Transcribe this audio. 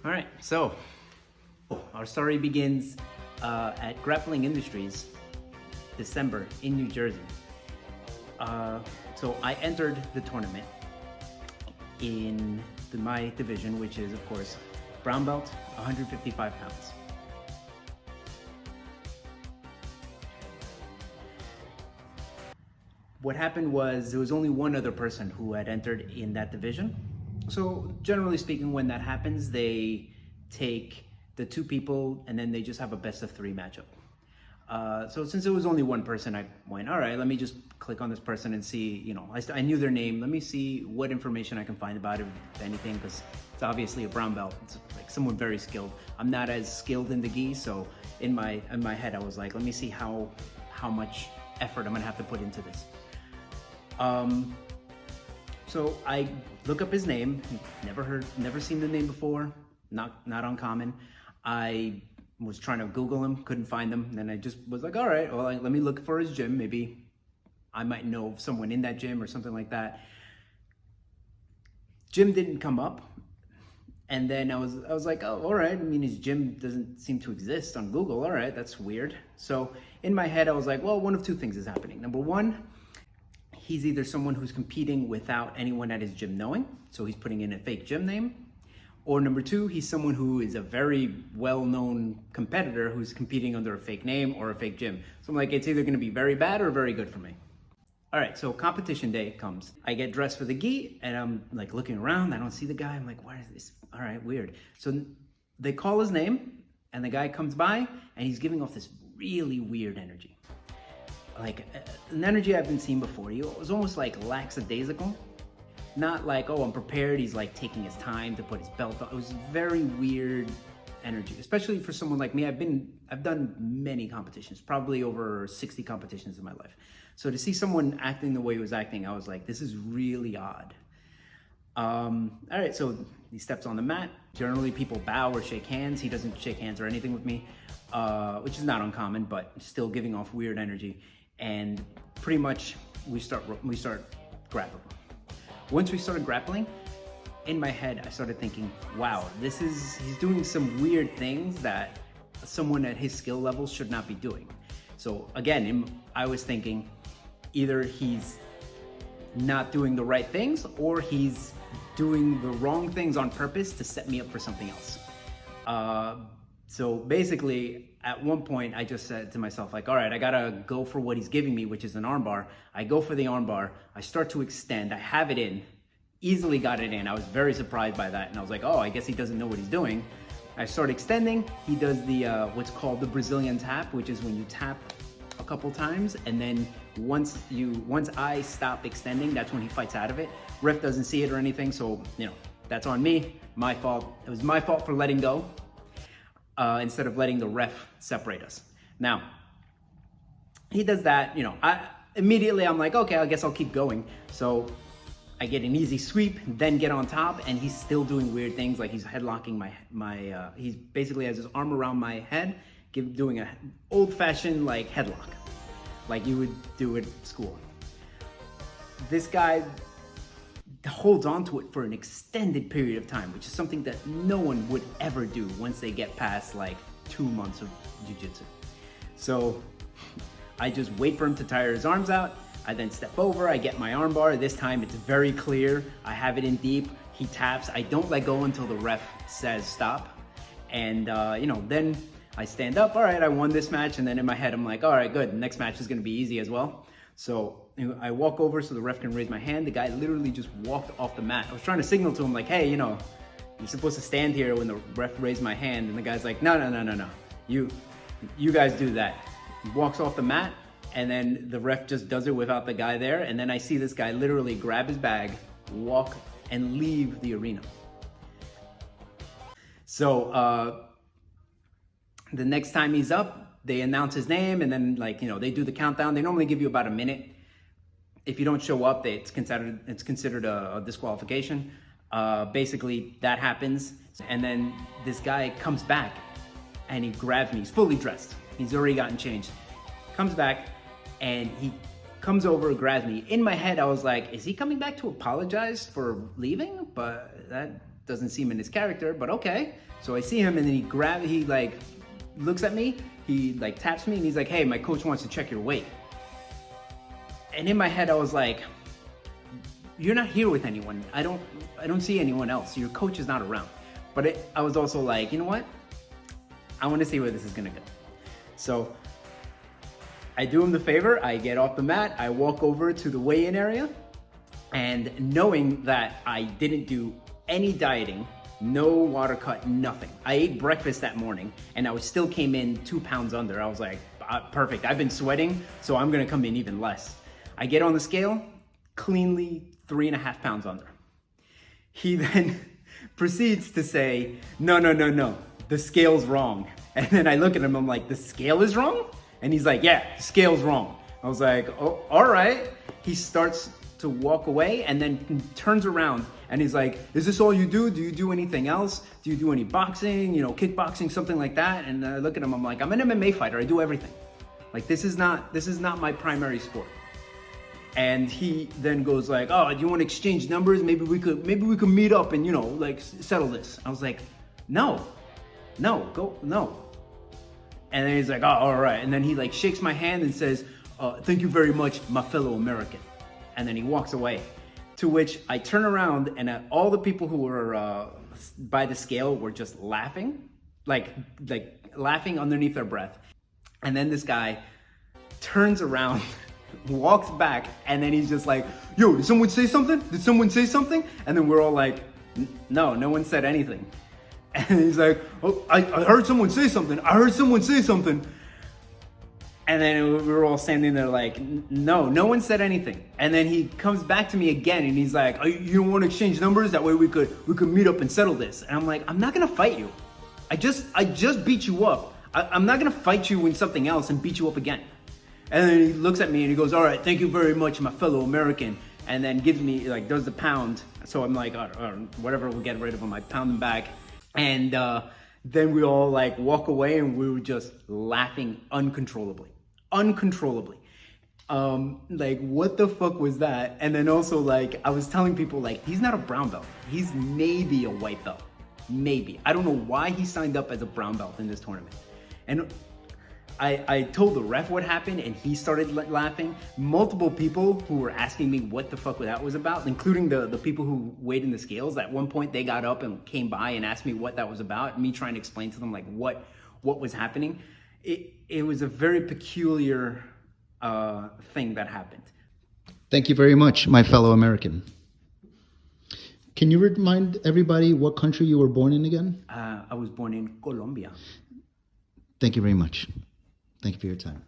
All right, so our story begins at Grappling Industries, December in New Jersey. So I entered the tournament in my division, which is, of course, brown belt, 155 pounds. What happened was there was only one other person who had entered in that division. So generally speaking, when that happens, they take the two people and then they just have a best of three matchup. So since there was only one person, I went, all right, let me just click on this person and see, I knew their name. Let me see what information I can find about it, if anything, because it's obviously a brown belt. It's like someone very skilled. I'm not as skilled in the gi, so in my head, I was like, let me see how much effort I'm gonna have to put into this. So I look up his name. Never seen the name before. Not uncommon. I was trying to Google him, couldn't find him. Then I just was like, all right, well, let me look for his gym. Maybe I might know someone in that gym or something like that. Gym didn't come up. And then I was like, oh, all right. I mean, his gym doesn't seem to exist on Google. All right, that's weird. So in my head, I was like, well, one of two things is happening. Number one, he's either someone who's competing without anyone at his gym knowing, so he's putting in a fake gym name. Or number two, he's someone who is a very well-known competitor who's competing under a fake name or a fake gym. So I'm like, it's either gonna be very bad or very good for me. All right, so competition day comes. I get dressed for the gi and I'm like looking around, I don't see the guy. I'm like, what is this? All right, weird. So they call his name and the guy comes by and he's giving off this really weird energy. Like an energy I've been seeing before. It was almost like lackadaisical. Not like, oh, I'm prepared. He's like taking his time to put his belt on. It was very weird energy, especially for someone like me. I've done many competitions, probably over 60 competitions in my life. So to see someone acting the way he was acting, I was like, this is really odd. All right, so he steps on the mat. Generally people bow or shake hands. He doesn't shake hands or anything with me, which is not uncommon, but still giving off weird energy. And pretty much we start grappling. Once we started grappling, in my head I started thinking, wow, he's doing some weird things that someone at his skill level should not be doing. So again, I was thinking either he's not doing the right things or he's doing the wrong things on purpose to set me up for something else. So basically, at one point, I just said to myself, like, all right, I gotta go for what he's giving me, which is an armbar. I go for the armbar, I start to extend, I have it in, easily got it in. I was very surprised by that, and I was like, oh, I guess he doesn't know what he's doing. I start extending, he does the, what's called the Brazilian tap, which is when you tap a couple times, and then once I stop extending, that's when he fights out of it. Ref doesn't see it or anything, so, that's on me, my fault. It was my fault for letting go. Instead of letting the ref separate us. Now, he does that, immediately I'm like, okay, I guess I'll keep going. So I get an easy sweep, then get on top, and he's still doing weird things, like he's headlocking he basically has his arm around my head, doing an old-fashioned like headlock, like you would do at school. This guy holds on to it for an extended period of time, which is something that no one would ever do once they get past like 2 months of jiu-jitsu. So I just wait for him to tire his arms out. I then step over, I get my armbar. This time it's very clear. I have it in deep. He taps. I don't let go until the ref says stop. And then I stand up. All right, I won this match. And then in my head, I'm like, all right, good. The next match is gonna be easy as well. So I walk over so the ref can raise my hand. The guy literally just walked off the mat. I was trying to signal to him like, hey, you're supposed to stand here when the ref raised my hand. And the guy's like, no. You guys do that. He walks off the mat and then the ref just does it without the guy there. And then I see this guy literally grab his bag, walk and leave the arena. So the next time he's up, they announce his name and then they do the countdown. They normally give you about a minute. If you don't show up, it's considered a disqualification. Basically that happens. And then this guy comes back and he grabs me. He's fully dressed. He's already gotten changed. Comes back and he comes over and grabs me. In my head, I was like, is he coming back to apologize for leaving? But that doesn't seem in his character, but okay. So I see him, and then he like looks at me, he like taps me, and he's like, hey, my coach wants to check your weight. And in my head, I was like, you're not here with anyone. I don't see anyone else. Your coach is not around. But I was also like, you know what? I want to see where this is gonna go. So I do him the favor, I get off the mat, I walk over to the weigh-in area, and knowing that I didn't do any dieting, no water cut, nothing. I ate breakfast that morning, and I still came in 2 pounds under. I was like, perfect, I've been sweating, so I'm gonna come in even less. I get on the scale, cleanly 3.5 pounds under. He then proceeds to say, no, the scale's wrong. And then I look at him, I'm like, the scale is wrong? And he's like, yeah, the scale's wrong. I was like, oh, all right. He starts to walk away and then turns around and he's like, is this all you do? Do you do anything else? Do you do any boxing, kickboxing, something like that? And I look at him, I'm like, I'm an MMA fighter, I do everything. Like, this is not my primary sport. And he then goes like, oh, do you want to exchange numbers? Maybe we could meet up and, like settle this. I was like, no. And then he's like, oh, all right. And then he like shakes my hand and says, thank you very much, my fellow American. And then he walks away. To which I turn around and all the people who were by the scale were just laughing, like laughing underneath their breath. And then this guy turns around, walks back, and then he's just like, yo, did someone say something? Did someone say something? And then we're all like, no one said anything. And he's like, oh, I heard someone say something. I heard someone say something. And then we were all standing there like, no one said anything. And then he comes back to me again and he's like, oh, you don't want to exchange numbers? That way we could meet up and settle this. And I'm like, I'm not gonna fight you. I just beat you up. I'm not gonna fight you in something else and beat you up again. And then he looks at me and he goes, all right, thank you very much, my fellow American. And then gives me, like, does the pound. So I'm like, whatever, we'll get rid of him. I pound him back. And then we all like walk away and we were just laughing uncontrollably. Like, what the fuck was that? And then also, like, I was telling people, like, he's not a brown belt. He's maybe a white belt. Maybe. I don't know why he signed up as a brown belt in this tournament. And I told the ref what happened and he started laughing. Multiple people who were asking me what the fuck that was about, including the people who weighed in the scales. At one point they got up and came by and asked me what that was about, me trying to explain to them like what was happening. It was a very peculiar thing that happened. Thank you very much, my fellow American. Can you remind everybody what country you were born in again? I was born in Colombia. Thank you very much. Thank you for your time.